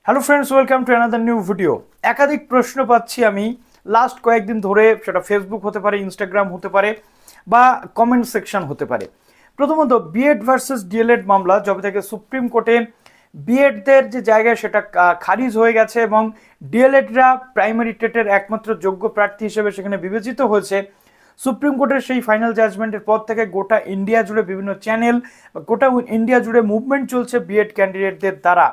Hello friends, welcome to another new video. একাধিক প্রশ্ন পাচ্ছি আমি লাস্ট কয়েকদিন ধরে, সেটা ফেসবুক হতে পারে, ইনস্টাগ্রাম হতে পারে, বা কমেন্ট সেকশন হতে পারে। প্রথমত, বিএড ভার্সেস ডিএলএড মামলা যবে থেকে সুপ্রিম কোর্টে বিএডদের যে জায়গায় সেটা খারিজ হয়ে গেছে এবং ডিএলএডরা প্রাইমারি টেটের একমাত্র যোগ্য প্রার্থী হিসেবে সেখানে বিবেচিত হয়েছে, সুপ্রিম কোর্টের সেই ফাইনাল জাজমেন্টের পর থেকে গোটা ইন্ডিয়া জুড়ে বিভিন্ন চ্যানেল, গোটা ইন্ডিয়া জুড়ে মুভমেন্ট চলছে বিএড ক্যান্ডিডেটদের দ্বারা।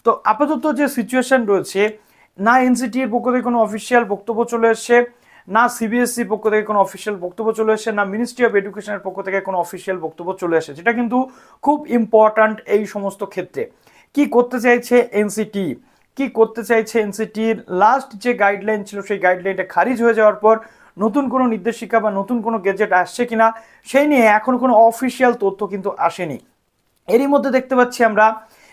তো আপাতত যে সিচুয়েশন রয়েছে, না এনসিটির পক্ষ থেকে কোনো অফিসিয়াল বক্তব্য চলে এসছে, না সিবিএসসির পক্ষ থেকে কোনো অফিসিয়াল বক্তব্য চলে এসছে, না মিনিস্ট্রি অফ এডুকেশনের পক্ষ থেকে কোনো অফিসিয়াল বক্তব্য চলে এসেছে। যেটা কিন্তু খুব ইম্পর্ট্যান্ট এই সমস্ত ক্ষেত্রে। কি করতে চাইছে এনসিটি, কি করতে চাইছে এনসিটির লাস্ট যে গাইডলাইন ছিল সেই গাইডলাইনটা খারিজ হয়ে যাওয়ার পর নতুন কোনো নির্দেশিকা বা নতুন কোনো গেজেট আসছে কিনা সেই নিয়ে এখনো কোনো অফিসিয়াল তথ্য কিন্তু আসেনি। এরই মধ্যে দেখতে পাচ্ছি আমরা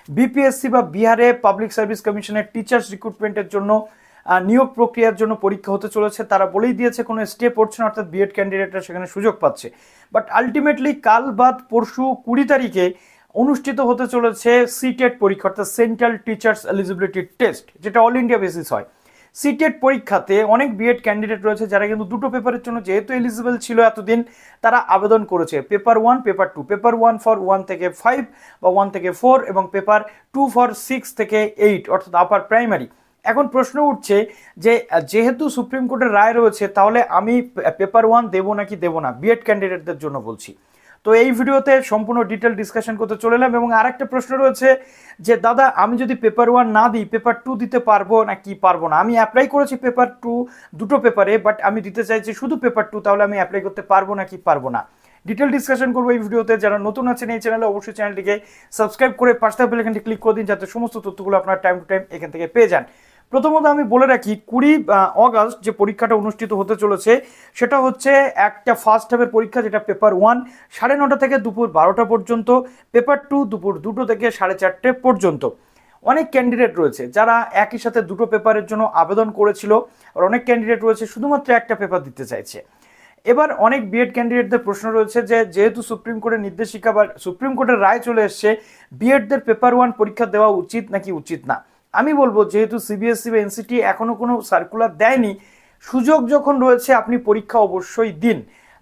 বিপিএসসি বা বিহারে পাবলিক সার্ভিস কমিশনের টিচার্স রিক্রুটমেন্টের জন্য নিয়োগ প্রক্রিয়ার জন্য পরীক্ষা হতে চলেছে। তারা বলেই দিয়েছে কোনো স্টেপ পড়ছে না, অর্থাৎ বিএড ক্যান্ডিডেটরা সেখানে সুযোগ পাচ্ছে। বাট আলটিমেটলি কাল বাদ পরশু 20 তারিখে অনুষ্ঠিত হতে চলেছে সিটেট পরীক্ষা, অর্থাৎ সেন্ট্রাল টিচার্স এলিজিবিলিটি টেস্ট, যেটা অল ইন্ডিয়া বেসিস হয়। সিটেট পরীক্ষাতে অনেক বিএড ক্যান্ডিডেট রয়েছে যারা কিন্তু দুটো পেপারের জন্য যেহেতু এলিজিবল ছিল এতদিন, তারা আবেদন করেছে পেপার 1, পেপার 2। পেপার 1 ফর 1 থেকে 5 বা 1 থেকে 4 এবং পেপার 2 ফর 6 থেকে 8, অর্থাৎ আপার প্রাইমারি। এখন প্রশ্ন উঠছে যে যেহেতু সুপ্রিম কোর্টের রায় রয়েছে, তাহলে আমি পেপার 1 দেবো নাকি দেবো না, বিএড ক্যান্ডিডেটদের জন্য বলছি। তো এই ভিডিওতে সম্পূর্ণ ডিটেল ডিসকাশন করতে চলে এলাম। এবং আরেকটা প্রশ্ন রয়েছে যে দাদা, আমি যদি পেপার 1 না দিই পেপার 2 দিতে পারবো না কি পারবো না? আমি অ্যাপ্লাই করেছি পেপার 2 দুটো পেপারে, বাট আমি দিতে চাইছি শুধু পেপার 2, তাহলে আমি অ্যাপ্লাই করতে পারবো না কি পারবো না? ডিটেল ডিসকাশন করবো এই ভিডিওতে। যারা নতুন আছেন এই চ্যানেলে, অবশ্যই চ্যানেলটিকে সাবস্ক্রাইব করে পাশে থাকা বেল আইকনটি ক্লিক করে দিন, যাতে সমস্ত তথ্যগুলো আপনার টাইম টু টাইম এখান থেকে পেয়ে যান। প্রথমত আমি বলে রাখি, 20 অগাস্ট যে পরীক্ষাটা অনুষ্ঠিত হতে চলেছে সেটা হচ্ছে একটা ফার্স্ট হাফের পরীক্ষা, যেটা পেপার 1 9:30 থেকে দুপুর 12টা পর্যন্ত, পেপার 2 দুপুর 2টো থেকে 4:30 পর্যন্ত। অনেক ক্যান্ডিডেট রয়েছে যারা একই সাথে দুটো পেপারের জন্য আবেদন করেছিল, আর অনেক ক্যান্ডিডেট রয়েছে শুধুমাত্র একটা পেপার দিতে চাইছে। এবার অনেক বিএড ক্যান্ডিডেটদের প্রশ্ন রয়েছে যে যেহেতু সুপ্রিম কোর্টের নির্দেশিকা বা সুপ্রিম কোর্টের রায় চলে এসছে, বিএডদের পেপার 1 পরীক্ষা দেওয়া উচিত নাকি উচিত না। আমি বলবো, যেহেতু সিবিএসসি বা এনসিটি এখনো কোনো সার্কুলার দেয়নি, সুযোগ যখন রয়েছে আপনি পরীক্ষা অবশ্যই দিন।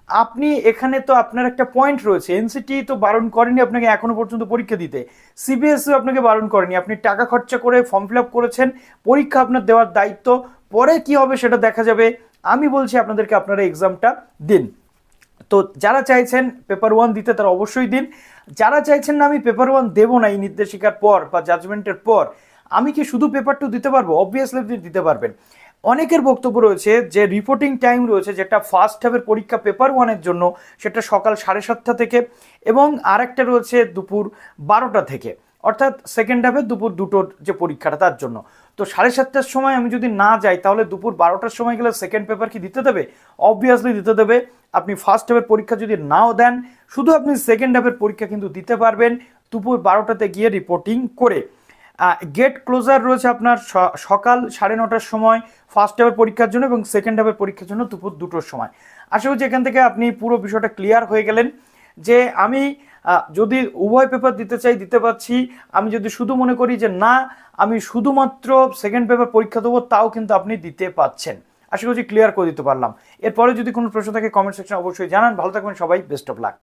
আপনি এখানে তো আপনার একটা পয়েন্ট রয়েছে, এনসিটি তো বারণ করেনি আপনাকে এখনো পর্যন্ত পরীক্ষা দিতে, সিবিএসসি আপনাকে বারণ করেনি, আপনি টাকা খরচা করে ফর্ম ফিল আপ করেছেন, পরীক্ষা আপনার দেওয়ার দায়িত্ব, পরে কি হবে সেটা দেখা যাবে। আমি বলছি আপনাদেরকে আপনারা এক্সামটা দিন। তো যারা চাইছেন পেপার 1 দিতে তারা অবশ্যই দিন। যারা চাইছেন না আমি পেপার 1 দেবো না এই নির্দেশিকার পর বা জাজমেন্টের পর, আমি কি শুধু পেপার 2 দিতে পারবো? অবভিয়াসলি আপনি দিতে পারবেন। অনেকের বক্তব্য রয়েছে যে রিপোর্টিং টাইম রয়েছে, যেটা ফার্স্ট হাফের পরীক্ষা পেপার 1-এর জন্য সেটা সকাল 7:30 থেকে, এবং আরেকটা রয়েছে দুপুর 12টা থেকে, অর্থাৎ সেকেন্ড হাফে দুপুর 2টোর যে পরীক্ষাটা তার জন্য। তো 7:30টার সময় আমি যদি না যাই, তাহলে দুপুর 12টার সময় গেলে সেকেন্ড পেপার কি দিতে দেবে? অবভিয়াসলি দিতে দেবে। আপনি ফার্স্ট হাফের পরীক্ষা যদি নাও দেন, শুধু আপনি সেকেন্ড হাফের পরীক্ষা কিন্তু দিতে পারবেন দুপুর 12টাতে গিয়ে রিপোর্টিং করে। গেট ক্লোজার রয়েছে আপনার সকাল 9:30টার সময় ফার্স্ট হাফের পরীক্ষার জন্য, এবং সেকেন্ড হাফের পরীক্ষার জন্য দুপুর 2টোর সময়। আশা করছি এখান থেকে আপনি পুরো বিষয়টা ক্লিয়ার হয়ে গেলেন যে আমি যদি উভয় পেপার দিতে চাই দিতে পারছি, আমি যদি শুধু মনে করি যে না আমি শুধুমাত্র সেকেন্ড পেপার পরীক্ষা দেবো, তাও কিন্তু আপনি দিতে পাচ্ছেন। আশা করছি ক্লিয়ার করে দিতে পারলাম। এরপরে যদি কোনো প্রশ্ন থাকে কমেন্ট সেকশনে অবশ্যই জানান। ভালো থাকবেন সবাই, বেস্ট অফ লাক।